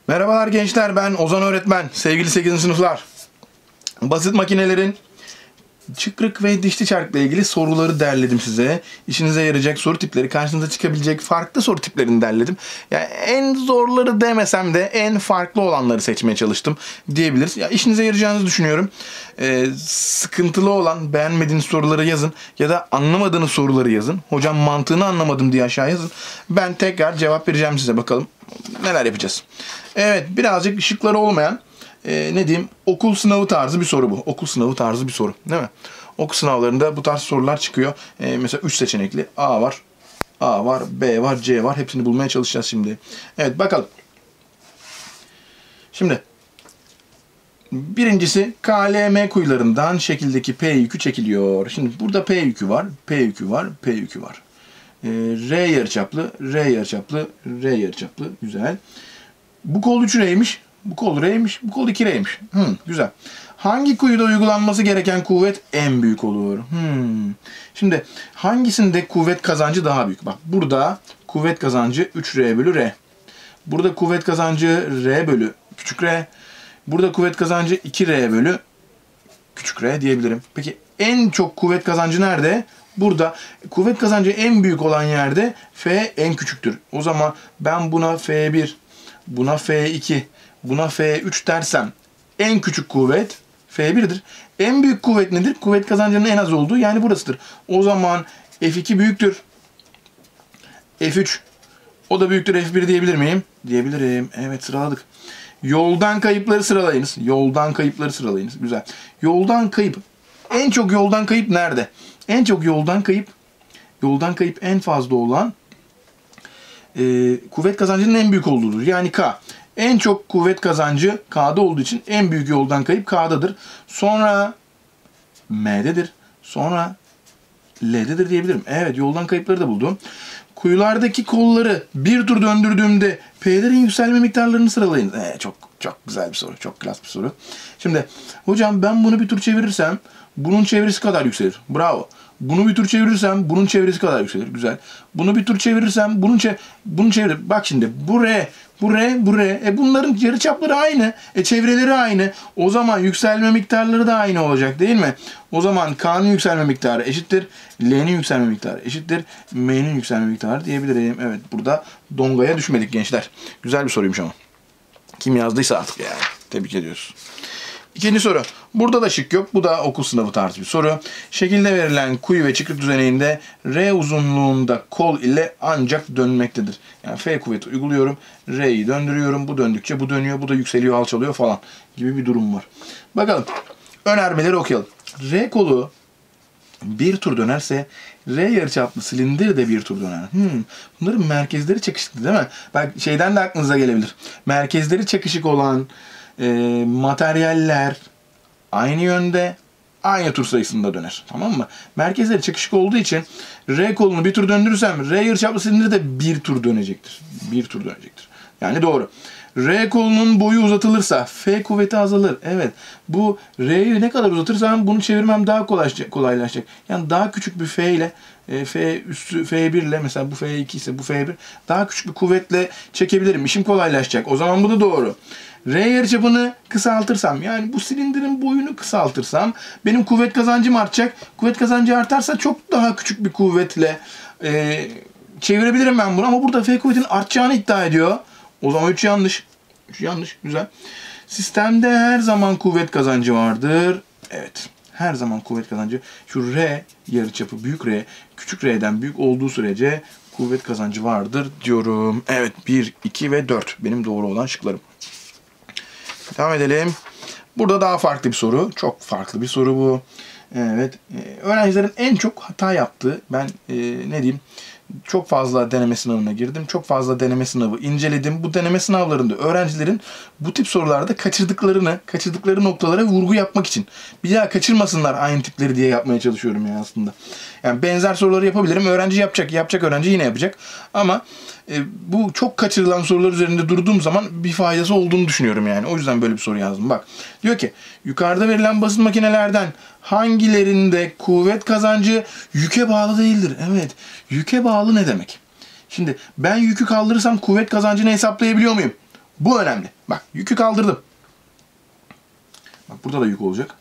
Merhabalar gençler, ben Ozan öğretmen. Sevgili 8. sınıflar. Basit makinelerin çıkrık ve dişli çarkla ilgili soruları derledim size. İşinize yarayacak soru tipleri, karşınıza çıkabilecek farklı soru tiplerini derledim. Yani en zorları demesem de en farklı olanları seçmeye çalıştım diyebiliriz. Ya işinize yarayacağınızı düşünüyorum. Sıkıntılı olan, beğenmediğiniz soruları yazın ya da anlamadığınız soruları yazın. Hocam mantığını anlamadım diye aşağı yazın. Ben tekrar cevap vereceğim size, bakalım neler yapacağız. Evet, birazcık şıkları olmayan ne diyeyim, okul sınavı tarzı bir soru bu. Okul sınavı tarzı bir soru, değil mi? Okul sınavlarında bu tarz sorular çıkıyor. Mesela 3 seçenekli. A var, A var, B var, C var. Hepsini bulmaya çalışacağız şimdi. Evet, bakalım. Şimdi birincisi, KLM kuyularından şekildeki P yükü çekiliyor. Şimdi burada P yükü var, P yükü var, P yükü var. R yarıçaplı, R yarıçaplı, R yarıçaplı. Güzel. Bu kol 3R'ymiş. Bu kol R'ymiş. Bu kol 2R'ymiş. Güzel. Hangi kuyuda uygulanması gereken kuvvet en büyük olur? Şimdi hangisinde kuvvet kazancı daha büyük? Bak, burada kuvvet kazancı 3R bölü R. Burada kuvvet kazancı R bölü küçük R. Burada kuvvet kazancı 2R bölü küçük R diyebilirim. Peki en çok kuvvet kazancı nerede? Burada kuvvet kazancı en büyük olan yerde F en küçüktür. O zaman ben buna F1, buna F2, buna F3 dersem en küçük kuvvet F1'dir. En büyük kuvvet nedir? Kuvvet kazancının en az olduğu, yani burasıdır. O zaman F2 büyüktür F3. O da büyüktür F1 diyebilir miyim? Diyebilirim. Evet, sıraladık. Yoldan kayıpları sıralayınız. Yoldan kayıpları sıralayınız. Güzel. Yoldan kayıp. En çok yoldan kayıp nerede? En çok yoldan kayıp en fazla olan kuvvet kazancının en büyük olduğudur. Yani K. En çok kuvvet kazancı K'da olduğu için en büyük yoldan kayıp K'dadır. Sonra M'dedir. Sonra L'dedir diyebilirim. Evet, yoldan kayıpları da buldum. Kuyulardaki kolları bir tur döndürdüğümde P'lerin yükselme miktarlarını sıralayın. Çok güzel bir soru. Çok klas bir soru. Şimdi hocam ben bunu bir tur çevirirsem bunun çevresi kadar yükselir. Bravo. Bunu bir tur çevirirsem bunun çevresi kadar yükselir. Güzel. Bunu bir tur çevirirsem bunun çevre. Bak şimdi bu R, bu R, bu R. Bunların yarıçapları aynı. Çevreleri aynı. O zaman yükselme miktarları da aynı olacak, değil mi? O zaman K'nın yükselme miktarı eşittir L'nin yükselme miktarı eşittir M'nin yükselme miktarı diyebilirim. Evet, burada dongaya düşmedik gençler. Güzel bir soruymuş ama. Kim yazdıysa artık yani. Tebrik ediyoruz. İkinci soru. Burada da şık yok. Bu da okul sınavı tarzı bir soru. Şekilde verilen kuyu ve çıkrık düzeneğinde R uzunluğunda kol ile ancak dönmektedir. Yani F kuvveti uyguluyorum. R'yi döndürüyorum. Bu döndükçe bu dönüyor. Bu da yükseliyor, alçalıyor falan gibi bir durum var. Bakalım. Önermeleri okuyalım. R kolu bir tur dönerse R yarıçaplı silindir de bir tur döner. Bunların merkezleri çakışıklı, değil mi? Bak, şeyden de aklınıza gelebilir. Merkezleri çakışık olan materyaller aynı yönde, aynı tur sayısında döner. Tamam mı? Merkezleri çakışık olduğu için R kolunu bir tur döndürürsem R yarıçaplı silindir de bir tur dönecektir. Bir tur dönecektir. Yani doğru. R kolunun boyu uzatılırsa F kuvveti azalır. Evet. Bu R'yi ne kadar uzatırsam bunu çevirmem daha kolaylaşacak. Yani daha küçük bir F ile F üstü F1 ile, mesela bu F2 ise bu F1, daha küçük bir kuvvetle çekebilirim. İşim kolaylaşacak. O zaman bu da doğru. R yarıçapını kısaltırsam, yani bu silindirin boyunu kısaltırsam benim kuvvet kazancım artacak. Kuvvet kazancı artarsa çok daha küçük bir kuvvetle çevirebilirim ben bunu, ama burada F kuvvetinin artacağını iddia ediyor. O zaman 3 yanlış. 3 yanlış. Güzel. Sistemde her zaman kuvvet kazancı vardır. Evet. Her zaman kuvvet kazancı. Şu R yarıçapı büyük R, küçük R'den büyük olduğu sürece kuvvet kazancı vardır diyorum. Evet. 1, 2 ve 4. Benim doğru olan şıklarım. Devam edelim. Burada daha farklı bir soru. Çok farklı bir soru bu. Evet. Öğrencilerin en çok hata yaptığı, ben ne diyeyim, çok fazla deneme sınavına girdim. Çok fazla deneme sınavı inceledim. Bu deneme sınavlarında öğrencilerin bu tip sorularda kaçırdıkları noktalara vurgu yapmak için, bir daha kaçırmasınlar aynı tipleri diye yapmaya çalışıyorum ya aslında. Yani benzer soruları yapabilirim. Öğrenci yapacak öğrenci yine yapacak. Ama bu çok kaçırılan sorular üzerinde durduğum zaman bir faydası olduğunu düşünüyorum yani. O yüzden böyle bir soru yazdım. Bak, diyor ki yukarıda verilen basit makinelerden hangilerinde kuvvet kazancı yüke bağlı değildir? Evet, yüke bağlı ne demek? Şimdi ben yükü kaldırırsam kuvvet kazancını hesaplayabiliyor muyum? Bu önemli. Bak yükü kaldırdım. Bak burada da yük olacak.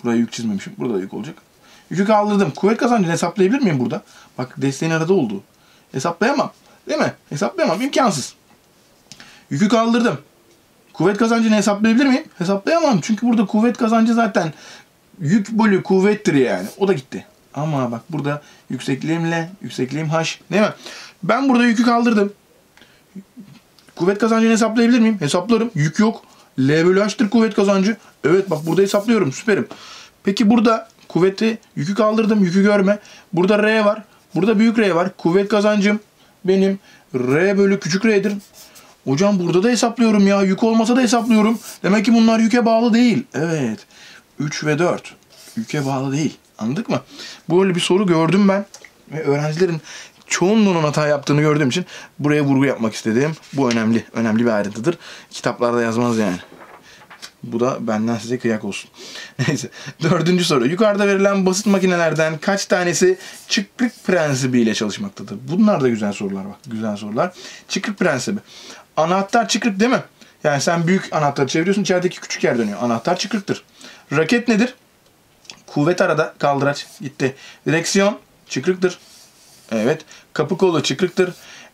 Buraya yük çizmemişim. Burada da yük olacak. Yükü kaldırdım. Kuvvet kazancını hesaplayabilir miyim burada? Bak desteğin arada olduğu. Hesaplayamam. Değil mi? Hesaplayamam. İmkansız. Yükü kaldırdım. Kuvvet kazancını hesaplayabilir miyim? Hesaplayamam. Çünkü burada kuvvet kazancı zaten yük bölü kuvvettir yani. O da gitti. Ama bak burada yüksekliğim h. Değil mi? Ben burada yükü kaldırdım. Kuvvet kazancını hesaplayabilir miyim? Hesaplarım. Yük yok. L bölü h'tır kuvvet kazancı. Evet bak burada hesaplıyorum. Süperim. Peki burada yükü kaldırdım. Yükü görme. Burada R var. Burada büyük R var. Kuvvet kazancım benim R bölü küçük R'dir. Hocam burada da hesaplıyorum ya. Yük olmasa da hesaplıyorum. Demek ki bunlar yüke bağlı değil. Evet. 3 ve 4. Yüke bağlı değil. Anladık mı? Böyle bir soru gördüm ben. Ve öğrencilerin çoğunluğunun hata yaptığını gördüğüm için buraya vurgu yapmak istedim. Bu önemli. Önemli bir ayrıntıdır. Kitaplarda yazmaz yani. Bu da benden size kıyak olsun. Neyse. 4. soru. Yukarıda verilen basit makinelerden kaç tanesi çıkrık prensibiyle çalışmaktadır? Bunlar da güzel sorular bak. Güzel sorular. Çıkrık prensibi. Anahtar çıkrık değil mi? Yani sen büyük anahtarı çeviriyorsun, içerideki küçük yer dönüyor. Anahtar çıkrıktır. Raket nedir? Kuvvet arada, kaldıraç gitti. Direksiyon çıkrıktır. Evet. Kapı kolu çıkrıktır.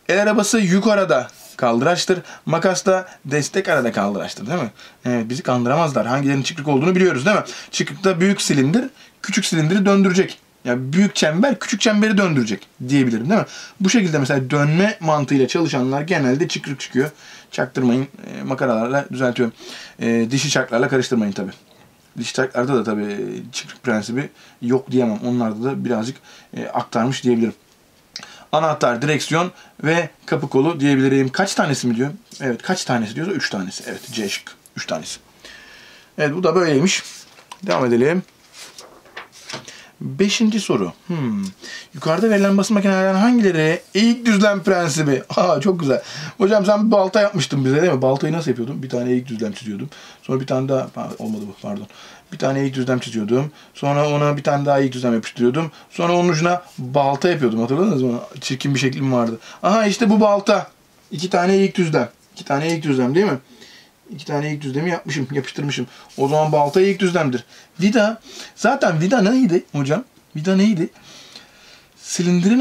El arabası yük arada, kaldıraçtır. Makas da destek arada, kaldıraçtır değil mi? Evet, bizi kandıramazlar. Hangilerinin çıkrık olduğunu biliyoruz değil mi? Çıkrıkta büyük silindir, küçük silindiri döndürecek. Yani büyük çember, küçük çemberi döndürecek diyebilirim değil mi? Bu şekilde mesela dönme mantığıyla çalışanlar genelde çıkrık çıkıyor. Çaktırmayın. Makaralarla düzeltiyorum. Dişi çarklarla karıştırmayın tabii. Dişi çarklarda da tabii çıkrık prensibi yok diyemem. Onlarda da birazcık aktarmış diyebilirim. Anahtar, direksiyon ve kapı kolu diyebilirim. Kaç tanesi mi diyor? Evet, kaç tanesi diyorsa 3 tanesi. Evet, C şık. 3 tanesi. Evet, bu da böyleymiş. Devam edelim. 5. soru. Yukarıda verilen basım makinelerden hangileri eğik düzlem prensibi? Çok güzel. Hocam sen bir balta yapmıştın bize değil mi? Baltayı nasıl yapıyordum? Bir tane eğik düzlem çiziyordum. Sonra bir tane daha... olmadı bu, pardon. Bir tane eğik düzlem çiziyordum. Sonra ona bir tane daha eğik düzlem yapıştırıyordum. Sonra onun ucuna balta yapıyordum. Hatırladınız mı? Çirkin bir şeklim vardı. İşte bu balta. 2 tane eğik düzlem. 2 tane eğik düzlem değil mi? 2 tane eğik düzlemi yapıştırmışım. O zaman balta eğik düzlemdir. Vida, zaten vida neydi hocam? Vida neydi? Silindirin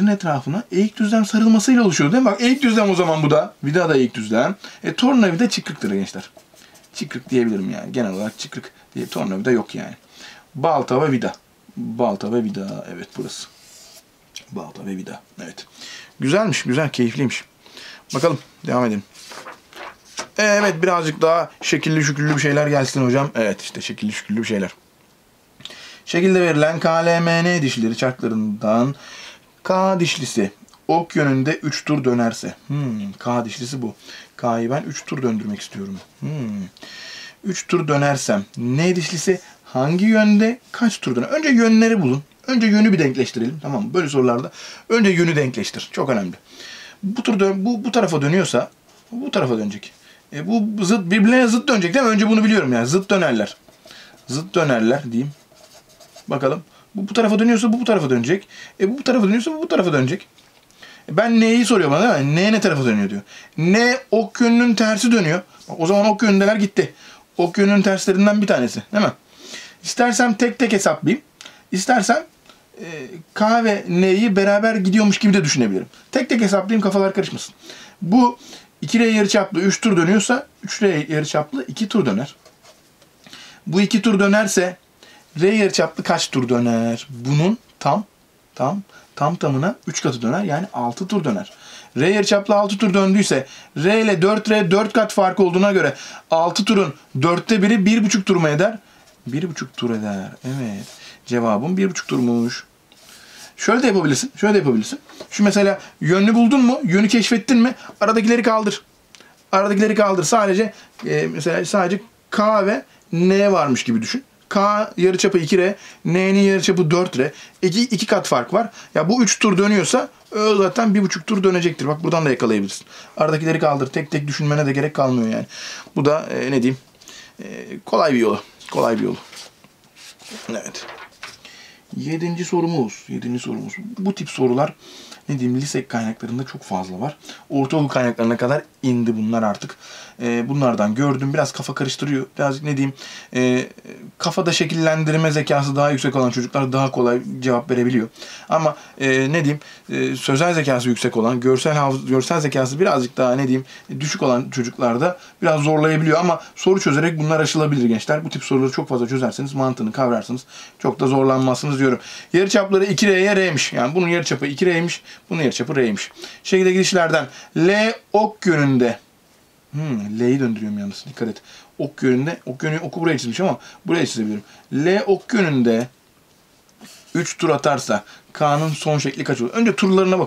etrafına eğik düzlem sarılmasıyla oluşuyor değil mi? Bak eğik düzlem o zaman bu da. Vida da eğik düzlem. Tornavida çıkrıktır gençler. Çıkrık diyebilirim yani. Genel olarak çıkrık diye tornavida yok yani. Balta ve vida. Balta ve vida. Evet burası. Balta ve vida. Evet. Güzelmiş. Güzel. Keyifliymiş. Bakalım. Devam edelim. Evet birazcık daha şekilli şüküllü bir şeyler gelsin hocam. Evet işte şekilli şüküllü bir şeyler. Şekilde verilen KLMN dişlileri çarklarından K dişlisi ok yönünde 3 tur dönerse. K dişlisi bu. K'yı ben 3 tur döndürmek istiyorum. 3 tur dönersem N dişlisi hangi yönde kaç tur döner? Önce yönleri bulun. Önce yönü bir denkleştirelim. Tamam mı? Böyle sorularda önce yönü denkleştir. Çok önemli. Bu tarafa dönüyorsa bu tarafa dönecek. Bu birbirine zıt dönecek değil mi? Önce bunu biliyorum yani. Zıt dönerler. Zıt dönerler diyeyim. Bakalım. Bu tarafa dönüyorsa bu tarafa dönecek. Bu tarafa dönüyorsa bu tarafa dönecek. Ben N'yi soruyor bana değil mi? N ne tarafa dönüyor diyor. N ok yönünün tersi dönüyor. Bak, o zaman ok yönündeler gitti. Ok yönünün terslerinden bir tanesi. Değil mi? İstersem tek tek hesaplayayım. İstersem K ve N'yi beraber gidiyormuş gibi de düşünebilirim. Tek tek hesaplayayım kafalar karışmasın. Bu 2R yarıçaplı 3 tur dönüyorsa 3R yarıçaplı 2 tur döner. Bu 2 tur dönerse R yarıçaplı kaç tur döner? Bunun tamına 3 katı döner. Yani 6 tur döner. R yarıçaplı 6 tur döndüyse R ile 4R 4 kat fark olduğuna göre 6 turun 4'te biri 1,5 tur mu eder? 1,5 tur eder. Evet. Cevabım 1,5 turmuş. Şöyle de yapabilirsin. Şöyle de yapabilirsin. Şu mesela yönünü buldun mu? Yönü keşfettin mi? Aradakileri kaldır. Aradakileri kaldır. Mesela sadece K ve N varmış gibi düşün. K yarıçapı 2R, N'nin yarıçapı 4R. 2 kat fark var. Ya bu 3 tur dönüyorsa zaten 1,5 tur dönecektir. Bak buradan da yakalayabilirsin. Aradakileri kaldır. Tek tek düşünmene de gerek kalmıyor yani. Bu da ne diyeyim? Kolay bir yolu. Kolay bir yolu. Evet. 7. sorumuz. Bu tip sorular ne diyeyim lise kaynaklarında çok fazla var. Ortaokul kaynaklarına kadar indi bunlar artık. Bunlardan gördüm. Biraz kafa karıştırıyor. Birazcık ne diyeyim, kafada şekillendirme zekası daha yüksek olan çocuklar daha kolay cevap verebiliyor. Ama ne diyeyim, sözel zekası yüksek olan, görsel zekası birazcık daha ne diyeyim düşük olan çocuklarda biraz zorlayabiliyor. Ama soru çözerek bunlar aşılabilir gençler. Bu tip soruları çok fazla çözerseniz, mantığını kavrarsınız. Çok da zorlanmazsınız diyorum. Yarıçapları 2R'ye R'miş. Yani bunun yarıçapı 2R'ymiş. Bunun yarıçapı R'ymiş. Şekilde gidişlerden L ok yönünde. L'yi döndürüyorum yalnız. Dikkat et. Ok yönünde. Oku buraya çizmiş ama buraya çizebilirim. L ok yönünde 3 tur atarsa K'nın son şekli kaç olur? Önce turlarına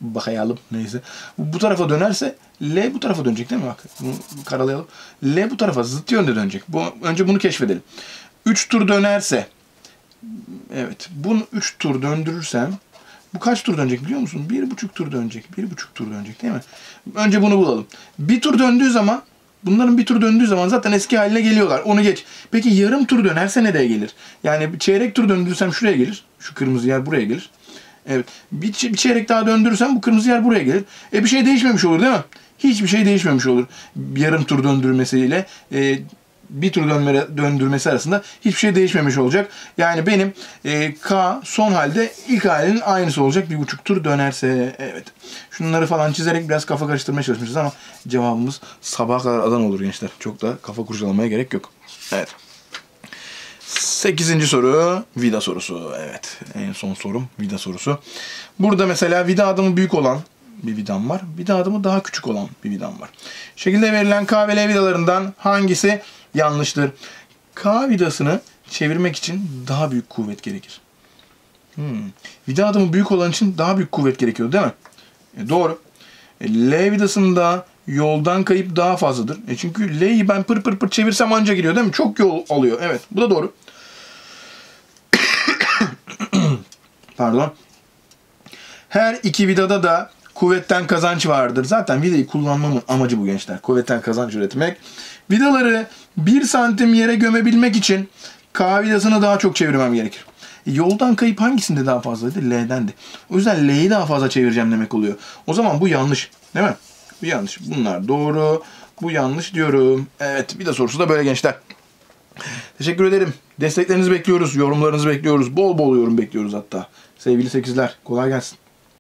bakayalım. Neyse. Bu tarafa dönerse L bu tarafa dönecek değil mi? Bak. Bunu karalayalım. L bu tarafa zıt yönde dönecek. Önce bunu keşfedelim. 3 tur dönerse, evet. Bunu 3 tur döndürürsem bu kaç tur dönecek biliyor musun? 1,5 tur dönecek. 1,5 tur dönecek değil mi? Önce bunu bulalım. Bir tur döndüğü zaman, bunların bir tur döndüğü zaman zaten eski haline geliyorlar. Onu geç. Peki yarım tur dönerse nereye gelir? Yani bir çeyrek tur döndürsem şuraya gelir. Şu kırmızı yer buraya gelir. Evet. Bir çeyrek daha döndürürsem bu kırmızı yer buraya gelir. Bir şey değişmemiş olur değil mi? Hiçbir şey değişmemiş olur. Yarım tur döndürmesiyle bir tur döndürmesi arasında hiçbir şey değişmemiş olacak. Yani benim K son halde ilk halinin aynısı olacak. 1,5 tur dönerse. Evet. Şunları falan çizerek biraz kafa karıştırmaya çalışmışız ama cevabımız sabaha kadar Adana olur gençler. Çok da kafa kurcalamaya gerek yok. Evet. 8. soru vida sorusu. Evet. En son sorum vida sorusu. Burada mesela vida adımı büyük olan bir vidam var. Vida adımı daha küçük olan bir vidam var. Şekilde verilen K ve L vidalarından hangisi yanlıştır? K vidasını çevirmek için daha büyük kuvvet gerekir. Vida adımı büyük olan için daha büyük kuvvet gerekiyor değil mi? Doğru. L vidasında yoldan kayıp daha fazladır. Çünkü L'yi ben pır pır pır çevirsem anca giriyor değil mi? Çok yol alıyor. Evet. Bu da doğru. Pardon. Her iki vidada da kuvvetten kazanç vardır. Zaten vidayı kullanmamın amacı bu gençler. Kuvvetten kazanç üretmek. Vidaları 1 santim yere gömebilmek için K vidasını daha çok çevirmem gerekir. Yoldan kayıp hangisinde daha fazlaydı? L'dendi. O yüzden L'yi daha fazla çevireceğim demek oluyor. O zaman bu yanlış. Değil mi? Bu yanlış. Bunlar doğru. Bu yanlış diyorum. Evet. Vida sorusu da böyle gençler. Teşekkür ederim. Desteklerinizi bekliyoruz. Yorumlarınızı bekliyoruz. Bol bol yorum bekliyoruz hatta. Sevgili 8'ler. Kolay gelsin.